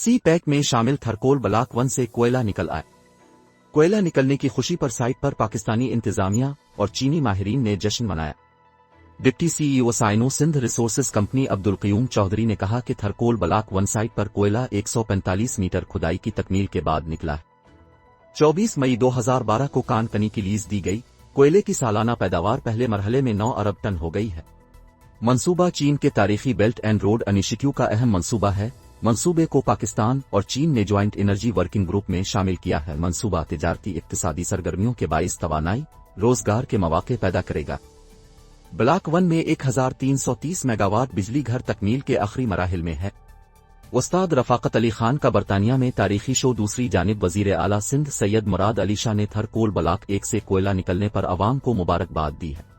सी pack में शामिल Thar coal block 1 से कोयला निकल आए। कोयला निकलने की खुशी पर साइट पर पाकिस्तानी इंतजामिया और चीनी माहिरीन ने जश्न मनाया। Deputy CEO Sino Sindh Resources Company Abdul Qayyum Chaudhry ने कहा कि थरकोल ब्लॉक 1 साइट पर कोयला 145 मीटर खुदाई की तकमील के बाद निकला है। 24 मई 2012 को कानकनी की लीज दी गई। कोयले की सालाना पैदावार पहले मरहले में 9 अरब टन हो गई है। मंसूबा चीन के तारीखी बेल्ट एंड रोड इनिशिएटिव का अहम मंसूबा है। मंसूबे को पाकिस्तान और चीन ने ज्वाइंट एनर्जी वर्किंग ग्रुप में शामिल किया है। मंसूबा तिजारती इक्तिसादी सरगर्मियों के बाइस तवानाई, रोजगार के मौके पैदा करेगा। ब्लॉक 1 में 1330 मेगावाट बिजली घर तकमील के आखिरी मराहिल में है। उस्ताद रफाकत अली खान का बरतानिया में तारीखी शो। दूसरी जानिब वजीर आला सिंध सैयद मुराद अली शाह ने थरकोल ब्लॉक 1 से कोयला निकलने पर अवाम को मुबारकबाद दी है।